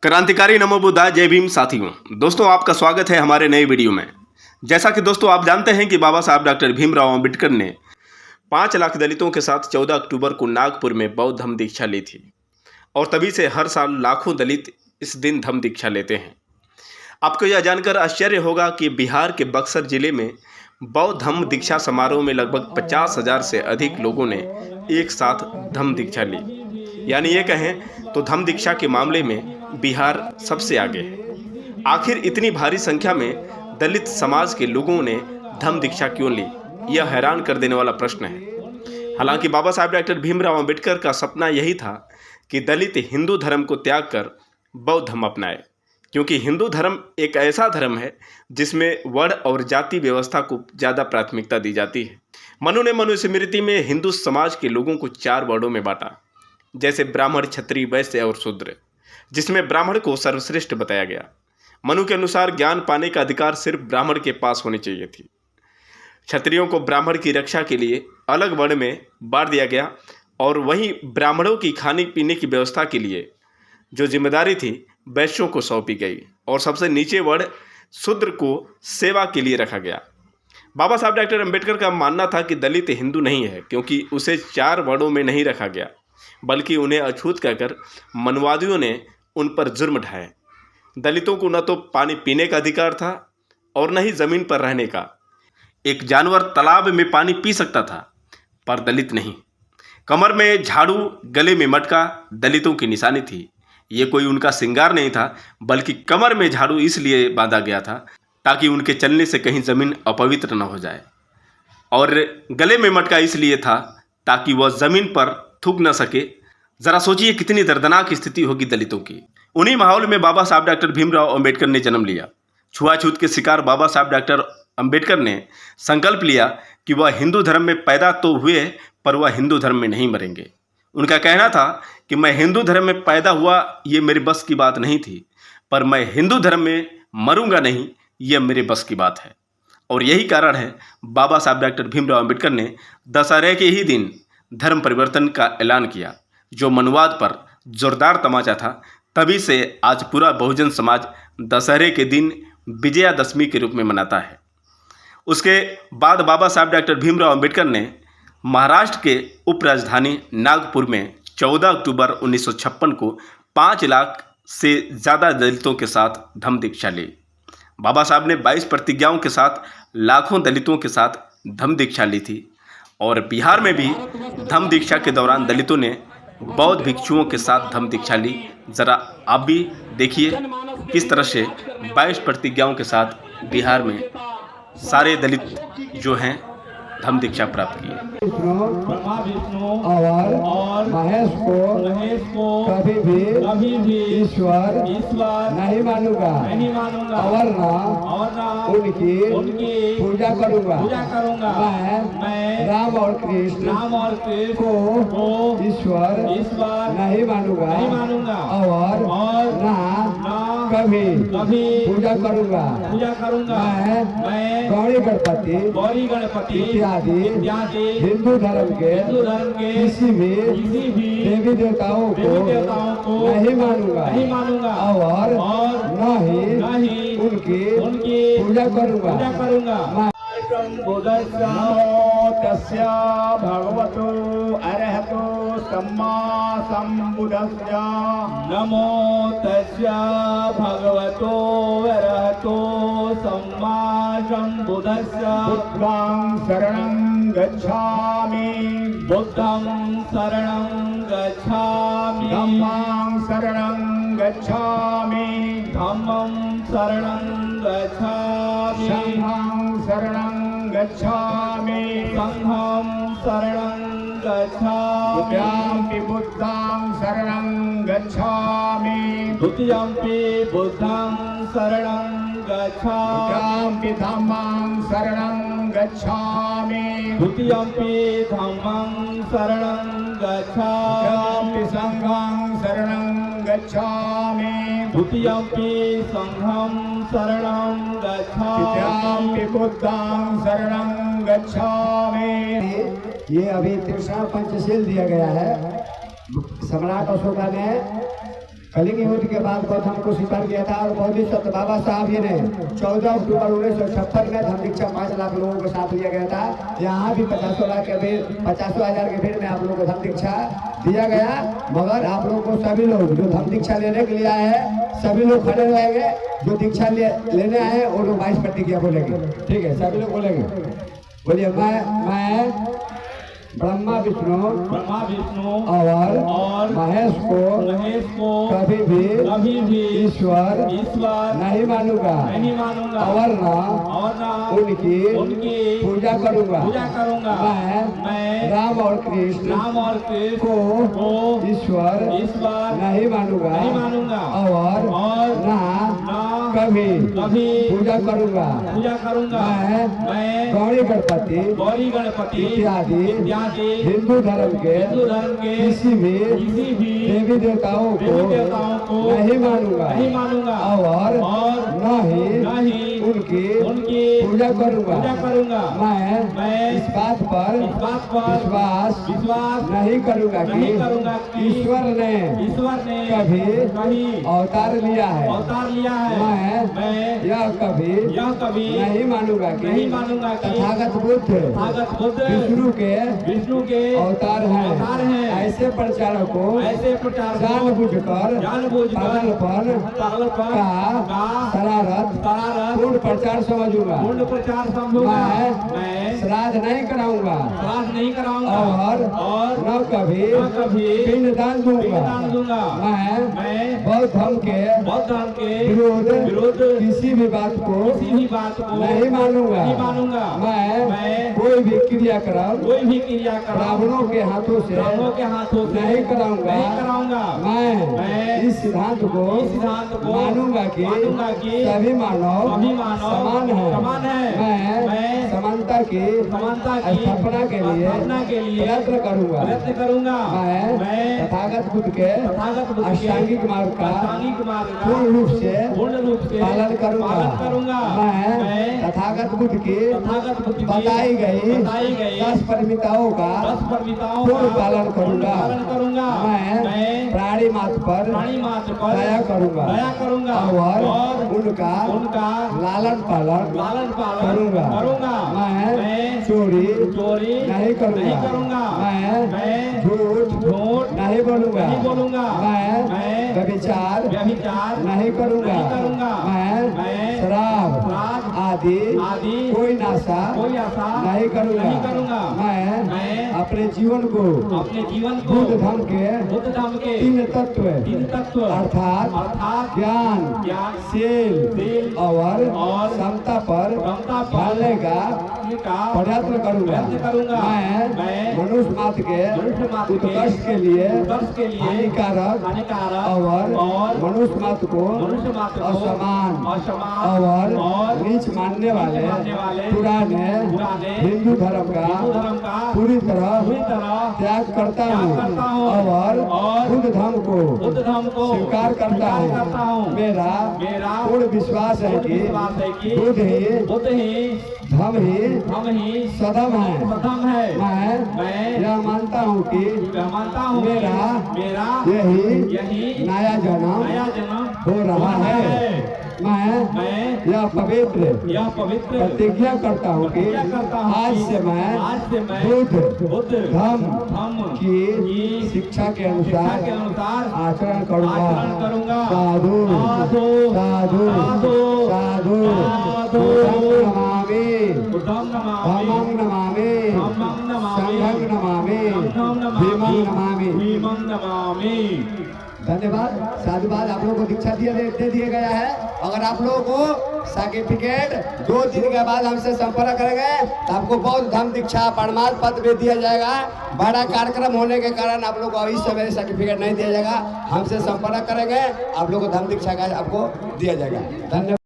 क्रांतिकारी नमो बुद्धाय, जय भीम साथियों। दोस्तों, आपका स्वागत है हमारे नए वीडियो में। जैसा कि दोस्तों आप जानते हैं कि बाबा साहब डॉक्टर भीमराव अंबेडकर ने 5 लाख दलितों के साथ 14 अक्टूबर को नागपुर में बौद्ध धम्म दीक्षा ली थी और तभी से हर साल लाखों दलित इस दिन धम्म दीक्षा लेते हैं। आपको यह जानकर आश्चर्य होगा कि बिहार के बक्सर जिले में बौद्ध धम्म दीक्षा समारोह में लगभग 50,000 से अधिक लोगों ने एक साथ धम्म दीक्षा ली। यानी ये कहें तो धम्म दीक्षा के मामले में बिहार सबसे आगे है। आखिर इतनी भारी संख्या में दलित समाज के लोगों ने धम्म दीक्षा क्यों ली, यह हैरान कर देने वाला प्रश्न है। हालांकि बाबा साहब डॉक्टर भीमराव अंबेडकर का सपना यही था कि दलित हिंदू धर्म को त्याग कर बौद्ध धर्म अपनाए, क्योंकि हिंदू धर्म एक ऐसा धर्म है जिसमें वर्ण और जाति व्यवस्था को ज़्यादा प्राथमिकता दी जाती है। मनु ने मनुस्मृति में हिंदू समाज के लोगों को 4 वर्णों में बांटा, जैसे ब्राह्मण, क्षत्रिय, वैश्य और शूद्र, जिसमें ब्राह्मण को सर्वश्रेष्ठ बताया गया। मनु के अनुसार ज्ञान पाने का अधिकार सिर्फ ब्राह्मण के पास होनी चाहिए थी। क्षत्रियों को ब्राह्मण की रक्षा के लिए अलग वर्ण में बांट दिया गया और वहीं ब्राह्मणों की खाने पीने की व्यवस्था के लिए जो जिम्मेदारी थी वैश्यों को सौंपी गई और सबसे नीचे वर्ण शूद्र को सेवा के लिए रखा गया। बाबा साहब डॉक्टर अंबेडकर का मानना था कि दलित हिंदू नहीं है, क्योंकि उसे 4 वर्णों में नहीं रखा गया, बल्कि उन्हें अछूत कहकर मनवादियों ने उन पर जुर्म ढाए। दलितों को न तो पानी पीने का अधिकार था और न ही ज़मीन पर रहने का। एक जानवर तालाब में पानी पी सकता था, पर दलित नहीं। कमर में झाड़ू, गले में मटका दलितों की निशानी थी। ये कोई उनका श्रृंगार नहीं था, बल्कि कमर में झाड़ू इसलिए बांधा गया था ताकि उनके चलने से कहीं ज़मीन अपवित्र न हो जाए, और गले में मटका इसलिए था ताकि वह ज़मीन पर थूक न सके। ज़रा सोचिए कितनी दर्दनाक स्थिति होगी दलितों की। उन्हीं माहौल में बाबा साहब डॉक्टर भीमराव अंबेडकर ने जन्म लिया। छुआछूत के शिकार बाबा साहब डॉक्टर अंबेडकर ने संकल्प लिया कि वह हिंदू धर्म में पैदा तो हुए, पर वह हिंदू धर्म में नहीं मरेंगे। उनका कहना था कि मैं हिंदू धर्म में पैदा हुआ, ये मेरे बस की बात नहीं थी, पर मैं हिंदू धर्म में मरूंगा नहीं, यह मेरे बस की बात है। और यही कारण है बाबा साहब डॉक्टर भीमराव अंबेडकर ने दशहरे के ही दिन धर्म परिवर्तन का ऐलान किया, जो मनुवाद पर जोरदार तमाचा था। तभी से आज पूरा बहुजन समाज दशहरे के दिन विजयादशमी के रूप में मनाता है। उसके बाद बाबा साहब डॉक्टर भीमराव अंबेडकर ने महाराष्ट्र के उपराजधानी नागपुर में 14 अक्टूबर 1956 को 5 लाख से ज़्यादा दलितों के साथ धम्म दीक्षा ली। बाबा साहब ने 22 प्रतिज्ञाओं के साथ लाखों दलितों के साथ धम्म दीक्षा ली थी। और बिहार में भी धम्म दीक्षा के दौरान दलितों ने बौद्ध भिक्षुओं के साथ धम्म दीक्षा ली। ज़रा आप भी देखिए किस तरह से 22 प्रतिज्ञाओं के साथ बिहार में सारे दलित जो हैं धम्म दीक्षा प्राप्त किए। ब्रह्मा विष्णु और महेश को कभी भी ईश्वर नहीं मानूंगा और ना उनकी पूजा करूंगा। मैं राम और कृष्ण को ईश्वर नहीं मानूंगा और ना कभी पूजा करूंगा। मैं गौरी गणपति इत्यादि हिंदू धर्म के किसी भी देवी देवताओं को नहीं मानूंगा और न ही उनकी पूजा करूंगा। तस्य भगवतो अरहतो सम्मा सम्बुद्धस्य नमो तस्य भगवतो अरहतो सम्मा सम्बुद्धस्य बुद्धं शरणं गच्छामि धम्मं शरणं गच्छामि धम्मं शरणं गच्छामि संघं शरणं गच्छामि बुद्धं शरणं गच्छामि द्वितीयंपि बुद्धं शरणं गच्छामि धम्मं शरणं गच्छामि द्वितीयंपि धम्मं शरणं गच्छामि संघं शरणं गच्छामि द्वितीयंपि संघं शरणं गच्छामि बुद्धं शरणं गच्छामि। ये अभी तृष्णा पंचशील दिया गया है। सम्राट अशोका ने कलिंग युद्ध के बाद गौतम को स्वीकार किया था और बौद्ध संत बाबा साहब जी ने 14 अक्टूबर 1956 में धर्म दीक्षा 5 लाख लोगों के साथ लिया गया था। यहाँ भी 50,000 के भीड़ में आप लोगों को धर्म दीक्षा दिया गया। मगर आप लोगों को सभी लोग जो धर्म दीक्षा लेने के लिए आए हैं सभी लोग खड़े रहेंगे। जो दीक्षा लेने आए हैं वो लोग 22 प्रतिज्ञा बोलेंगे। ठीक है, सभी लोग बोलेंगे। बोलिए मैं ब्रह्मा विष्णु और महेश को कभी भी ईश्वर नहीं मानूंगा और न उनकी पूजा करूंगा। मैं राम और कृष्ण को ईश्वर नहीं मानूंगा और न कभी पूजा करूंगा। मैं गौरी गणपति इत्यादि हिंदू धर्म के किसी भी देवी देवताओं को नहीं मानूंगा और न ही उनकी पूजा करूंगा। मैं इस बात पर विश्वास नहीं करूंगा कि ईश्वर ने कभी अवतार लिया है। मैं यह कभी नहीं मानूंगा कि तथागत बुद्ध विष्णु के अवतार हैं। ऐसे प्रचारक को जानबूझकर पागलपन का शरारत पूर्ण प्रचार समझूंगा। मैं श्राद्ध नहीं कराऊंगा और न कभी पिंडदान दूंगा। मैं बौद्ध धर्म के विरोध किसी भी बात को नहीं मानूंगा। मैं कोई भी क्रियाक्रम ब्राह्मणों के हाथों से नहीं कराऊंगा। मैं इस सिद्धांत को मानूंगा कि सभी मानव समान है। मैं समानता की स्थापना के लिए प्रयत्न करूंगा। मैं तथागत बुद्ध के अष्टांगिक मार्ग का पूर्ण रूप से पालन करूंगा। मैं तथागत बुद्ध की बताई गई 10 परमिताओं का पूर्ण पालन करूंगा। मैं प्राणी मात्र पर दया करूंगा और उनका लालन पालन करूंगा। मैं चोरी नहीं करूंगा। मैं झूठ नहीं बोलूंगा। मैं व्यभिचार नहीं करूंगा। मैं शराब आदि कोई नशा नहीं करूंगा। मैं अपने जीवन को बुद्ध धर्म के 3 तत्व अर्थात ज्ञान, शील और समता पर ढालने का प्रयत्न करूंगा। मैं मनुष्य मात्र के उत्कर्ष के लिए हानिकारक और मनुष्य मात्र को असमान और नीच मानने वाले पुराने हिंदू धर्म का पूरी तरह त्याग करता हूँ और बुद्ध धर्म को स्वीकार करता हूँ। मेरा पूर्ण विश्वास है कि बुद्ध ही धर्म ही सदम है। मैं यह मानता हूँ कि मेरा यही नया जन्म हो रहा है। मैं यह पवित्र प्रतिज्ञा करता हूँ कि आज से मैं बुद्ध धर्म की शिक्षा के अनुसार आचरण करूँगा। साधु साधु साधु बुद्धं नमामि संघं नमामि भीमं नमामि। धन्यवाद, साधुवाद। आप लोगों को दीक्षा दे दिया गया है। अगर आप लोगों को सर्टिफिकेट 2 दिन के बाद हमसे संपर्क करेंगे तो आपको बौद्ध धर्म दीक्षा प्रमाण पत्र भी दिया जाएगा। बड़ा कार्यक्रम होने के कारण आप लोग को इस समय सर्टिफिकेट नहीं दिया जाएगा। हमसे संपर्क करेंगे, आप लोग को धर्म दीक्षा का आपको दिया जाएगा। धन्यवाद।